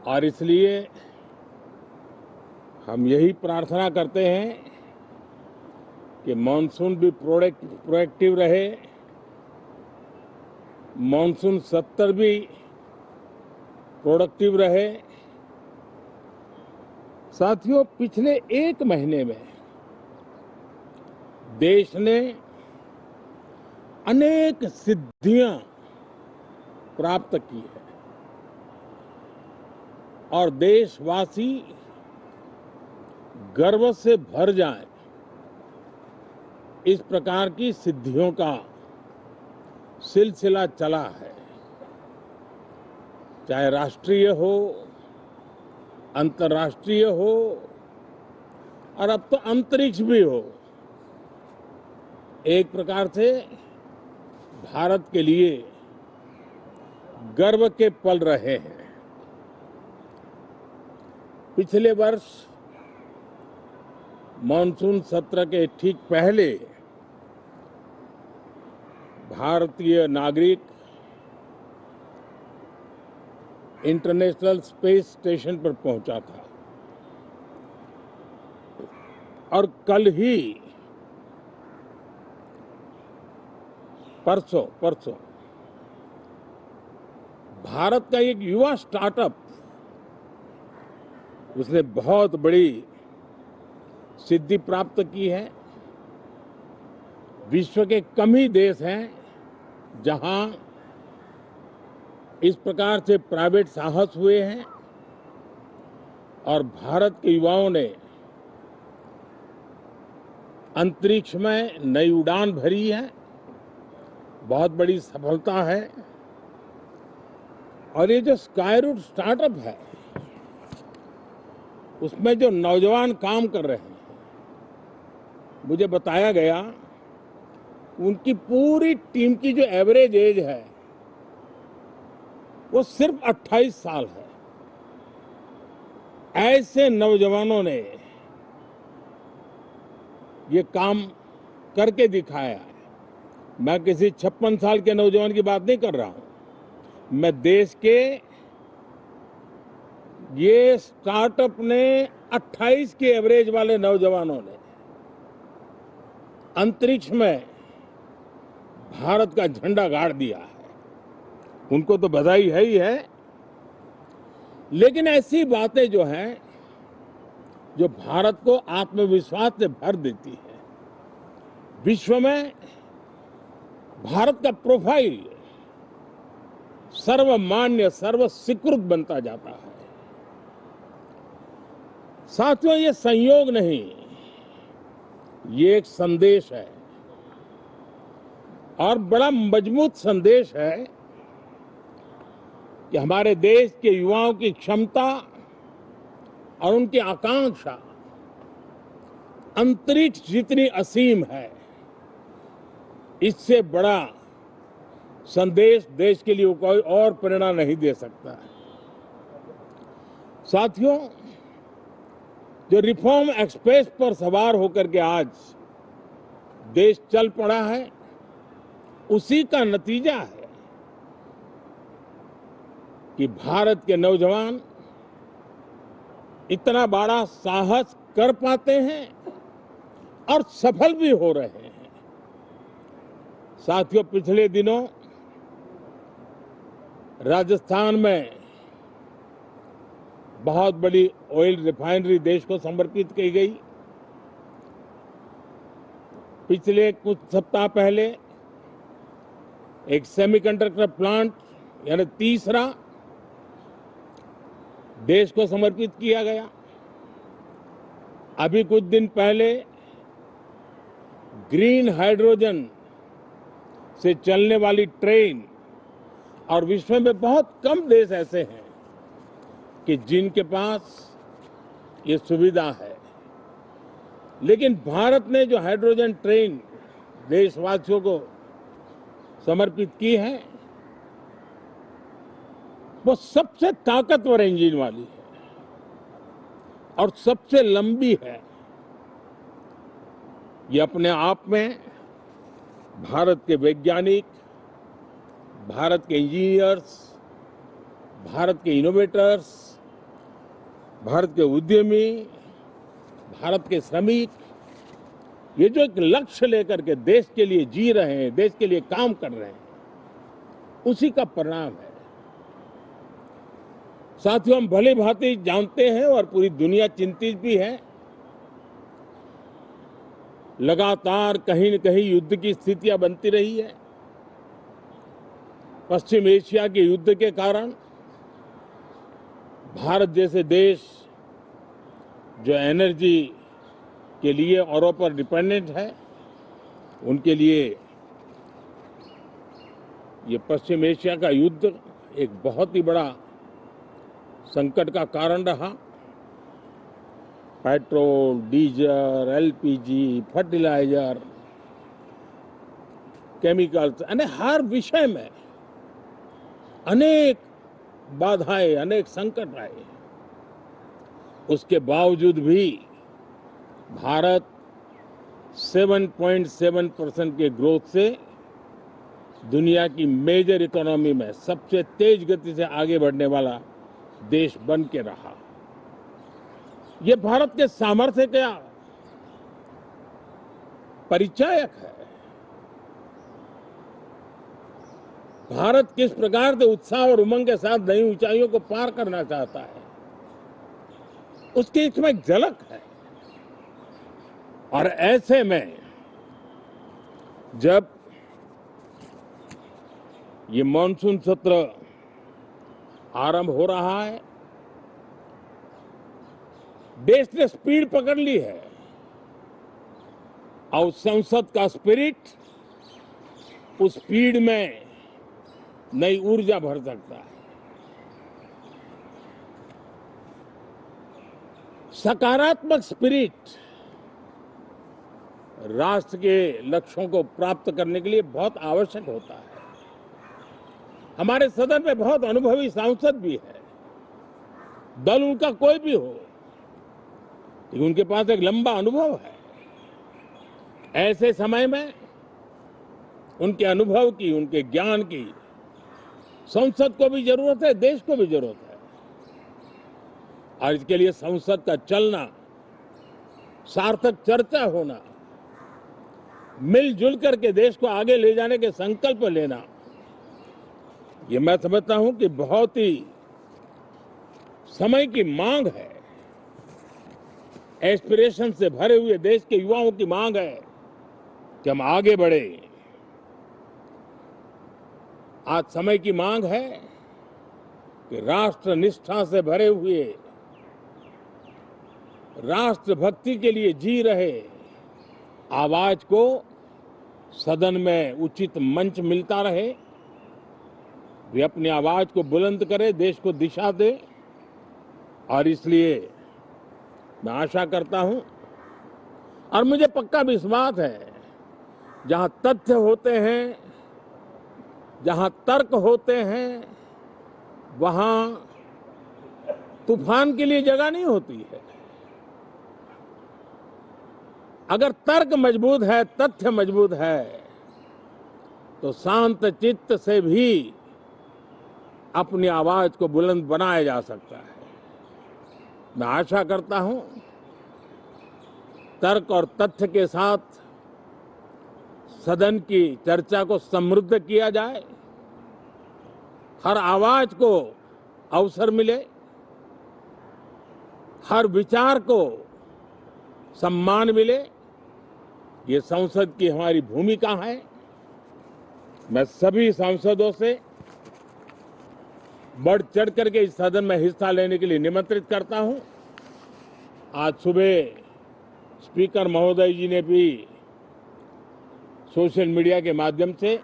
और इसलिए हम यही प्रार्थना करते हैं कि मॉनसून भी प्रोएक्टिव रहे, मॉनसून सत्र भी प्रोडक्टिव रहे। साथियों, पिछले एक महीने में देश ने अनेक सिद्धियां प्राप्त की है और देशवासी गर्व से भर जाएं, इस प्रकार की सिद्धियों का सिलसिला चला है। चाहे राष्ट्रीय हो, अंतर्राष्ट्रीय हो और अब तो अंतरिक्ष भी हो, एक प्रकार से भारत के लिए गर्व के पल रहे हैं। पिछले वर्ष मॉनसून सत्र के ठीक पहले भारतीय नागरिक इंटरनेशनल स्पेस स्टेशन पर पहुंचा था और कल ही परसों भारत का एक युवा स्टार्टअप, उसने बहुत बड़ी सिद्धि प्राप्त की है। विश्व के कम ही देश हैं जहां इस प्रकार से प्राइवेट साहस हुए हैं और भारत के युवाओं ने अंतरिक्ष में नई उड़ान भरी है। बहुत बड़ी सफलता है। और ये जो स्काईरूट स्टार्टअप है, उसमें जो नौजवान काम कर रहे हैं, मुझे बताया गया उनकी पूरी टीम की जो एवरेज एज है वो सिर्फ 28 साल है। ऐसे नौजवानों ने ये काम करके दिखाया है। मैं किसी 56 साल के नौजवान की बात नहीं कर रहा हूं। मैं देश के ये स्टार्टअप ने 28 के एवरेज वाले नौजवानों ने अंतरिक्ष में भारत का झंडा गाड़ दिया है। उनको तो बधाई है ही है, लेकिन ऐसी बातें जो हैं जो भारत को आत्मविश्वास से भर देती है। विश्व में भारत का प्रोफाइल सर्वमान्य, सर्वस्वीकृत बनता जाता है। साथियों, ये संयोग नहीं, ये एक संदेश है और बड़ा मजबूत संदेश है कि हमारे देश के युवाओं की क्षमता और उनकी आकांक्षा अंतरिक्ष जितनी असीम है, इससे बड़ा संदेश देश के लिए कोई और प्रेरणा नहीं दे सकता है। साथियों, जो रिफॉर्म एक्सप्रेस पर सवार होकर के आज देश चल पड़ा है, उसी का नतीजा है कि भारत के नौजवान इतना बड़ा साहस कर पाते हैं और सफल भी हो रहे हैं। साथियों, पिछले दिनों राजस्थान में बहुत बड़ी ऑयल रिफाइनरी देश को समर्पित की गई। पिछले कुछ सप्ताह पहले एक सेमीकंडक्टर प्लांट यानी तीसरा देश को समर्पित किया गया। अभी कुछ दिन पहले ग्रीन हाइड्रोजन से चलने वाली ट्रेन, और विश्व में बहुत कम देश ऐसे हैं कि जिनके पास ये सुविधा है, लेकिन भारत ने जो हाइड्रोजन ट्रेन देशवासियों को समर्पित की है, वो सबसे ताकतवर इंजन वाली है और सबसे लंबी है। ये अपने आप में भारत के वैज्ञानिक, भारत के इंजीनियर्स, भारत के इनोवेटर्स भारत के उद्यमी, भारत के श्रमिक, ये जो एक लक्ष्य लेकर के देश के लिए जी रहे हैं, देश के लिए काम कर रहे हैं, उसी का परिणाम है। साथियों, हम भली भांति जानते हैं और पूरी दुनिया चिंतित भी है, लगातार कहीं न कहीं युद्ध की स्थितियां बनती रही है। पश्चिम एशिया के युद्ध के कारण भारत जैसे देश जो एनर्जी के लिए औरों पर डिपेंडेंट है, उनके लिए ये पश्चिम एशिया का युद्ध एक बहुत ही बड़ा संकट का कारण रहा। Petrol, diesel, LPG, fertiliser, chemicals, यानी हर विषय में अनेक बाधाएं, अनेक संकट आए। उसके बावजूद भी भारत 7.7% के ग्रोथ से दुनिया की मेजर इकोनॉमी में सबसे तेज गति से आगे बढ़ने वाला देश बन के रहा। ये भारत के सामर्थ्य का परिचायक है। भारत किस प्रकार से उत्साह और उमंग के साथ नई ऊंचाइयों को पार करना चाहता है, उसकी इसमें एक झलक है। और ऐसे में जब ये मॉनसून सत्र आरंभ हो रहा है, देश ने स्पीड पकड़ ली है और संसद का स्पिरिट उस स्पीड में नई ऊर्जा भर सकता है। सकारात्मक स्पिरिट राष्ट्र के लक्ष्यों को प्राप्त करने के लिए बहुत आवश्यक होता है। हमारे सदन में बहुत अनुभवी सांसद भी है, दल उनका कोई भी हो, लेकिन उनके पास एक लंबा अनुभव है। ऐसे समय में उनके अनुभव की, उनके ज्ञान की संसद को भी जरूरत है, देश को भी जरूरत है। और इसके लिए संसद का चलना, सार्थक चर्चा होना, मिलजुल करके देश को आगे ले जाने के संकल्प लेना, ये मैं समझता हूं कि बहुत ही समय की मांग है। एस्पिरेशन से भरे हुए देश के युवाओं की मांग है कि हम आगे बढ़े। आज समय की मांग है कि राष्ट्र निष्ठा से भरे हुए, राष्ट्र भक्ति के लिए जी रहे आवाज को सदन में उचित मंच मिलता रहे, वे अपनी आवाज को बुलंद करे, देश को दिशा दे। और इसलिए मैं आशा करता हूं और मुझे पक्का विश्वास है, जहां तथ्य होते हैं, जहां तर्क होते हैं, वहां तूफान के लिए जगह नहीं होती है। अगर तर्क मजबूत है, तथ्य मजबूत है, तो शांत चित्त से भी अपनी आवाज को बुलंद बनाया जा सकता है। मैं आशा करता हूं तर्क और तथ्य के साथ सदन की चर्चा को समृद्ध किया जाए, हर आवाज को अवसर मिले, हर विचार को सम्मान मिले। ये संसद की हमारी भूमिका है। मैं सभी सांसदों से बढ़ चढ़ करके इस सदन में हिस्सा लेने के लिए निमंत्रित करता हूं। आज सुबह स्पीकर महोदय जी ने भी सोशल मीडिया के माध्यम से